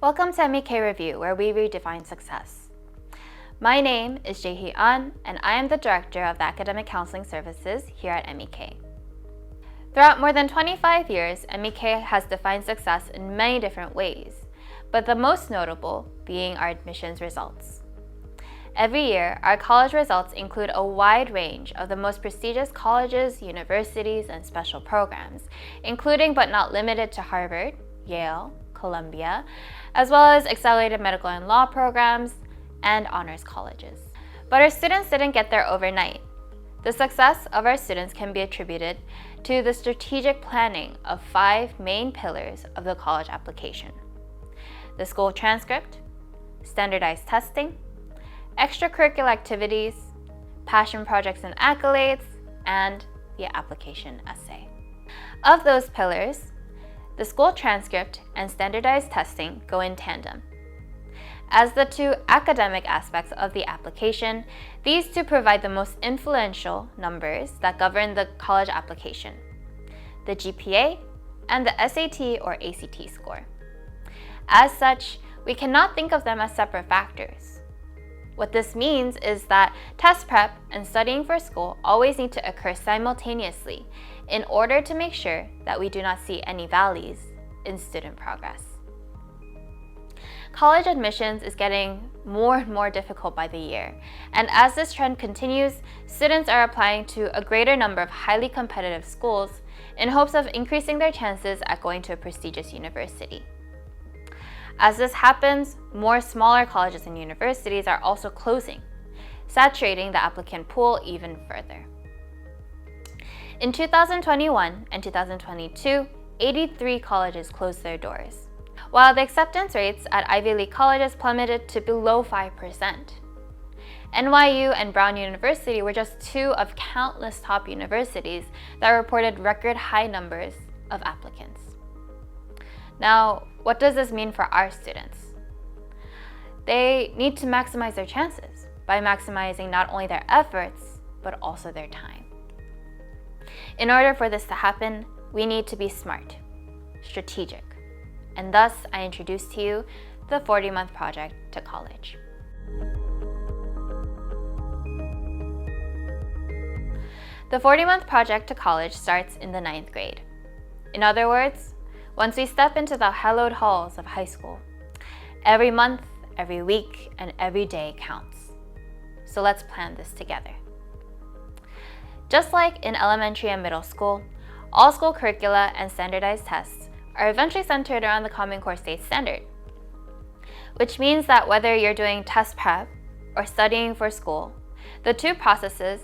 Welcome to MEK Review, where we redefine success. My name is Jae-hee An, and I am the Director of the Academic Counseling Services here at MEK. Throughout more than 25 years, MEK has defined success in many different ways, but the most notable being our admissions results. Every year, our college results include a wide range of the most prestigious colleges, universities, and special programs, including but not limited to Harvard, Yale, Columbia, as well as accelerated medical and law programs and honors colleges. But our students didn't get there overnight. The success of our students can be attributed to the strategic planning of 5 main pillars of the college application: the school transcript, standardized testing, extracurricular activities, passion projects and accolades, and the application essay. Of those pillars, the school transcript and standardized testing go in tandem. As the two academic aspects of the application, these two provide the most influential numbers that govern the college application: the GPA and the SAT or ACT score. As such, we cannot think of them as separate factors. What this means is that test prep and studying for school always need to occur simultaneously in order to make sure that we do not see any valleys in student progress. College admissions is getting more and more difficult by the year, and as this trend continues, students are applying to a greater number of highly competitive schools in hopes of increasing their chances at going to a prestigious university. As this happens, more smaller colleges and universities are also closing, saturating the applicant pool even further. In 2021 and 2022, 83 colleges closed their doors, while the acceptance rates at Ivy League colleges plummeted to below 5%. NYU and Brown University were just 2 of countless top universities that reported record high numbers of applicants. Now, what does this mean for our students? They need to maximize their chances by maximizing not only their efforts, but also their time. In order for this to happen, we need to be smart, strategic, and thus I introduce to you the 40-month project to college. The 40-month project to college starts in the 9th grade. In other words, once we step into the hallowed halls of high school, every month, every week, and every day counts. So let's plan this together. Just like in elementary and middle school, all school curricula and standardized tests are eventually centered around the Common Core State Standard, which means that whether you're doing test prep or studying for school, the two processes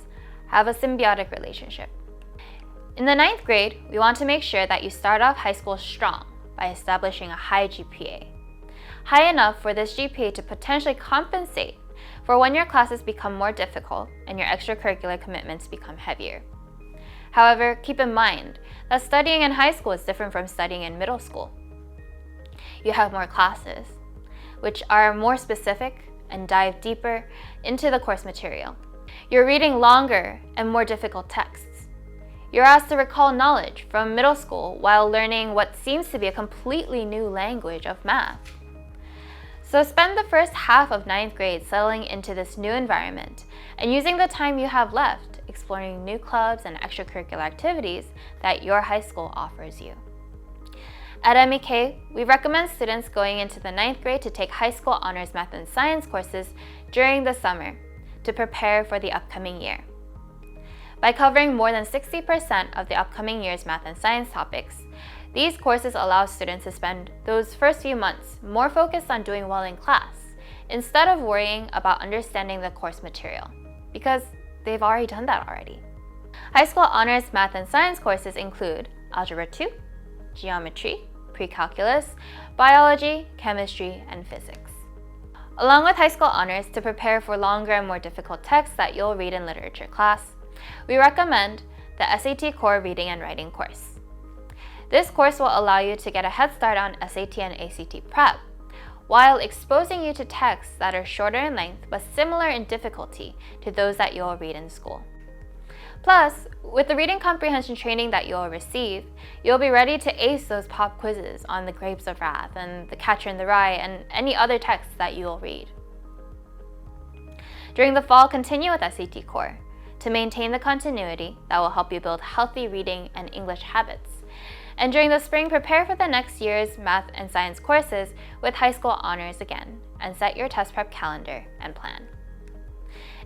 have a symbiotic relationship. In the 9th grade, we want to make sure that you start off high school strong by establishing a high GPA, high enough for this GPA to potentially compensate for when your classes become more difficult and your extracurricular commitments become heavier. However, keep in mind that studying in high school is different from studying in middle school. You have more classes, which are more specific and dive deeper into the course material. You're reading longer and more difficult texts. You're asked to recall knowledge from middle school while learning what seems to be a completely new language of math. So spend the first half of 9th grade settling into this new environment and using the time you have left exploring new clubs and extracurricular activities that your high school offers you. At MEK, we recommend students going into the 9th grade to take high school honors math and science courses during the summer to prepare for the upcoming year. By covering more than 60% of the upcoming year's math and science topics, these courses allow students to spend those first few months more focused on doing well in class, instead of worrying about understanding the course material, because they've already done that already. High school honors math and science courses include Algebra 2, Geometry, Pre-Calculus, Biology, Chemistry, and Physics. Along with high school honors, to prepare for longer and more difficult texts that you'll read in literature class, we recommend the SAT Core Reading and Writing course. This course will allow you to get a head start on SAT and ACT prep, while exposing you to texts that are shorter in length but similar in difficulty to those that you'll read in school. Plus, with the reading comprehension training that you'll receive, you'll be ready to ace those pop quizzes on the Grapes of Wrath and The Catcher in the Rye and any other texts that you'll read. During the fall, continue with SAT Core to maintain the continuity that will help you build healthy reading and English habits. And during the spring, prepare for the next year's math and science courses with high school honors again, and set your test prep calendar and plan.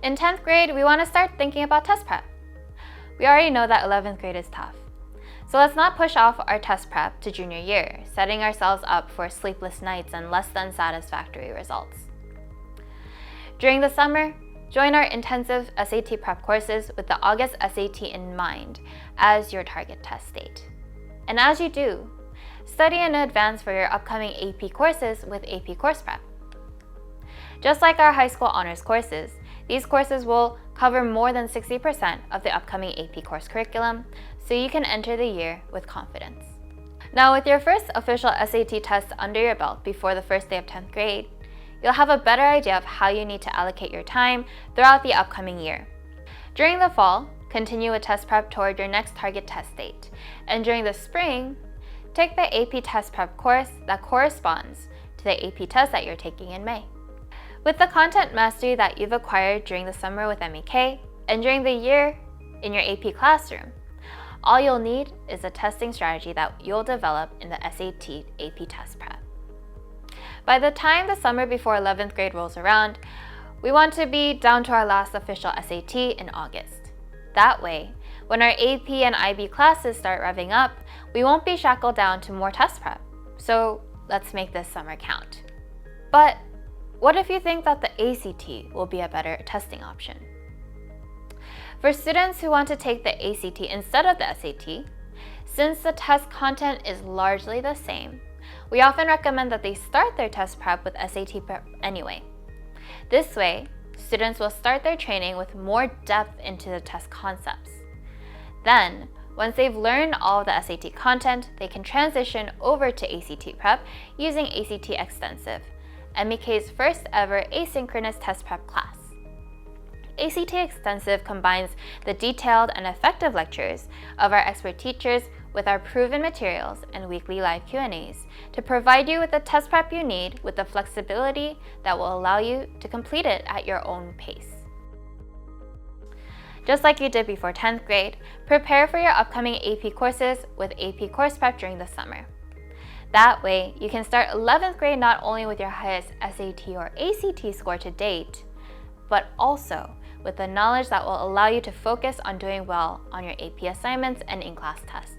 In 10th grade, we want to start thinking about test prep. We already know that 11th grade is tough. So let's not push off our test prep to junior year, setting ourselves up for sleepless nights and less than satisfactory results. During the summer, join our intensive SAT prep courses with the August SAT in mind as your target test date. And as you do, study in advance for your upcoming AP courses with AP Course Prep. Just like our high school honors courses, these courses will cover more than 60% of the upcoming AP course curriculum, so you can enter the year with confidence. Now, with your first official SAT test under your belt before the first day of 10th grade, you'll have a better idea of how you need to allocate your time throughout the upcoming year. During the fall, continue with test prep toward your next target test date, and during the spring, take the AP test prep course that corresponds to the AP test that you're taking in May. With the content mastery that you've acquired during the summer with MEK and during the year in your AP classroom, all you'll need is a testing strategy that you'll develop in the SAT AP test prep. By the time the summer before 11th grade rolls around, we want to be down to our last official SAT in August. That way, when our AP and IB classes start revving up, we won't be shackled down to more test prep. So let's make this summer count. But what if you think that the ACT will be a better testing option? For students who want to take the ACT instead of the SAT, since the test content is largely the same, we often recommend that they start their test prep with SAT prep anyway. This way, students will start their training with more depth into the test concepts. Then, once they've learned all of the SAT content, they can transition over to ACT prep using ACT Extensive, MEK's first ever asynchronous test prep class. ACT Extensive combines the detailed and effective lectures of our expert teachers with our proven materials and weekly live Q&As to provide you with the test prep you need with the flexibility that will allow you to complete it at your own pace. Just like you did before 10th grade, prepare for your upcoming AP courses with AP Course Prep during the summer. That way, you can start 11th grade not only with your highest SAT or ACT score to date, but also with the knowledge that will allow you to focus on doing well on your AP assignments and in-class tests.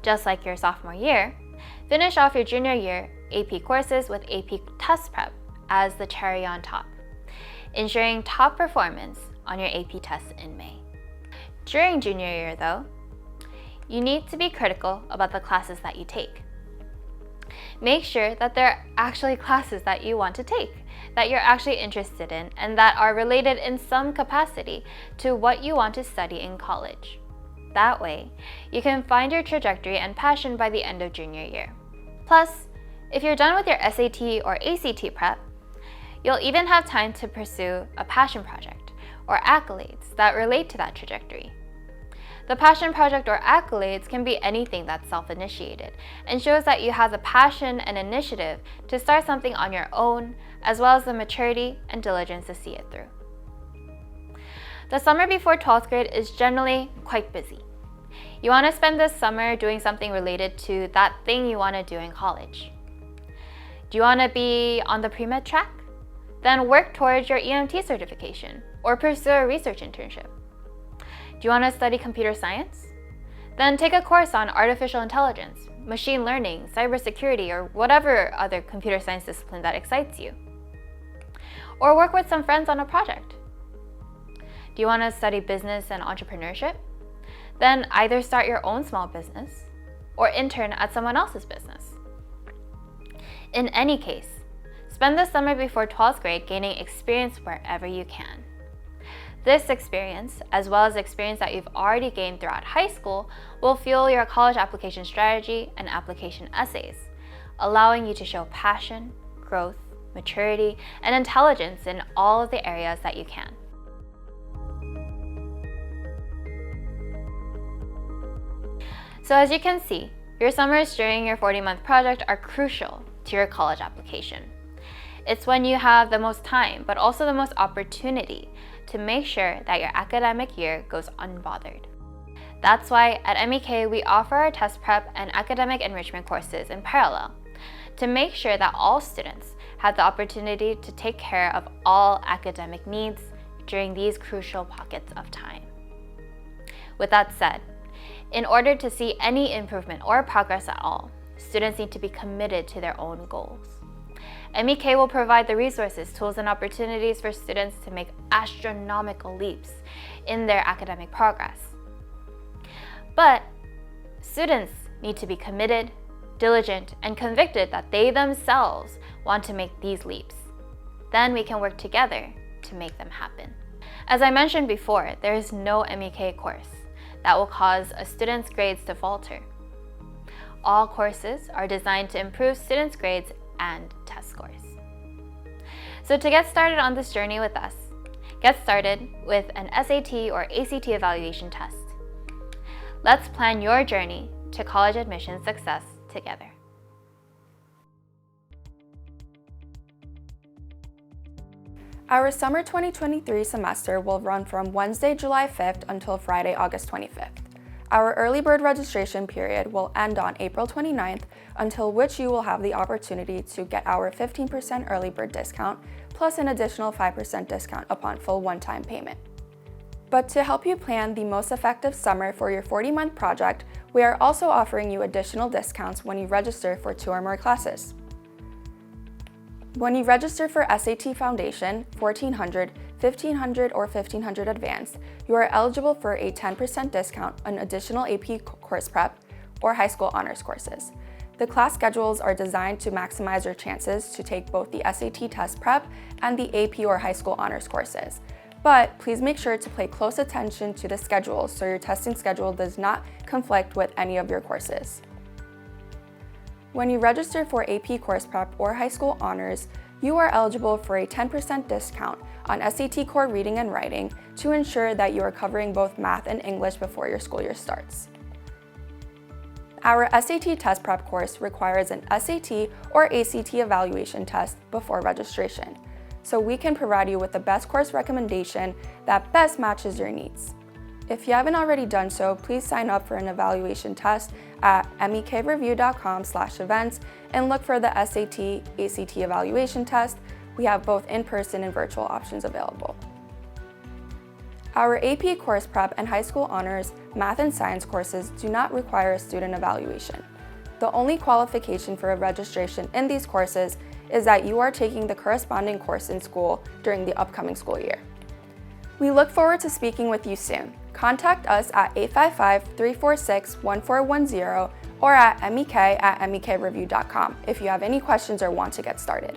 Just like your sophomore year, finish off your junior year AP courses with AP Test Prep as the cherry on top, ensuring top performance on your AP tests in May. During junior year though, you need to be critical about the classes that you take. Make sure that they're actually classes that you want to take, that you're actually interested in, and that are related in some capacity to what you want to study in college. That way, you can find your trajectory and passion by the end of junior year. Plus, if you're done with your SAT or ACT prep, you'll even have time to pursue a passion project or accolades that relate to that trajectory. The passion project or accolades can be anything that's self-initiated and shows that you have the passion and initiative to start something on your own, as well as the maturity and diligence to see it through. The summer before 12th grade is generally quite busy. You want to spend this summer doing something related to that thing you want to do in college. Do you want to be on the pre-med track? Then work towards your EMT certification or pursue a research internship. Do you want to study computer science? Then take a course on artificial intelligence, machine learning, cybersecurity, or whatever other computer science discipline that excites you. Or work with some friends on a project. Do you want to study business and entrepreneurship? Then either start your own small business or intern at someone else's business. In any case, spend the summer before 12th grade gaining experience wherever you can. This experience, as well as experience that you've already gained throughout high school, will fuel your college application strategy and application essays, allowing you to show passion, growth, maturity, and intelligence in all of the areas that you can. So as you can see, your summers during your 40-month project are crucial to your college application. It's when you have the most time, but also the most opportunity to make sure that your academic year goes unbothered. That's why at MEK we offer our test prep and academic enrichment courses in parallel to make sure that all students have the opportunity to take care of all academic needs during these crucial pockets of time. With that said, in order to see any improvement or progress at all, students need to be committed to their own goals. MEK will provide the resources, tools, and opportunities for students to make astronomical leaps in their academic progress. But students need to be committed, diligent, and convicted that they themselves want to make these leaps. Then we can work together to make them happen. As I mentioned before, there is no MEK course that will cause a student's grades to falter. All courses are designed to improve students' grades and test scores. So to get started on this journey with us, get started with an SAT or ACT evaluation test. Let's plan your journey to college admission success together. Our summer 2023 semester will run from Wednesday, July 5th until Friday, August 25th. Our early bird registration period will end on April 29th, until which you will have the opportunity to get our 15% early bird discount, plus an additional 5% discount upon full one-time payment. But to help you plan the most effective summer for your 40-month project, we are also offering you additional discounts when you register for 2 or more classes. When you register for SAT Foundation, 1400, 1500, or 1500 Advanced, you are eligible for a 10% discount on additional AP course prep or high school honors courses. The class schedules are designed to maximize your chances to take both the SAT test prep and the AP or high school honors courses. But please make sure to pay close attention to the schedule so your testing schedule does not conflict with any of your courses. When you register for AP course prep or high school honors, you are eligible for a 10% discount on SAT core reading and writing to ensure that you are covering both math and English before your school year starts. Our SAT test prep course requires an SAT or ACT evaluation test before registration, so we can provide you with the best course recommendation that best matches your needs. If you haven't already done so, please sign up for an evaluation test at mekreview.com/events and look for the SAT, ACT evaluation test. We have both in-person and virtual options available. Our AP course prep and high school honors, math and science courses do not require a student evaluation. The only qualification for a registration in these courses is that you are taking the corresponding course in school during the upcoming school year. We look forward to speaking with you soon. Contact us at 855-346-1410 or at MEK@mekreview.com if you have any questions or want to get started.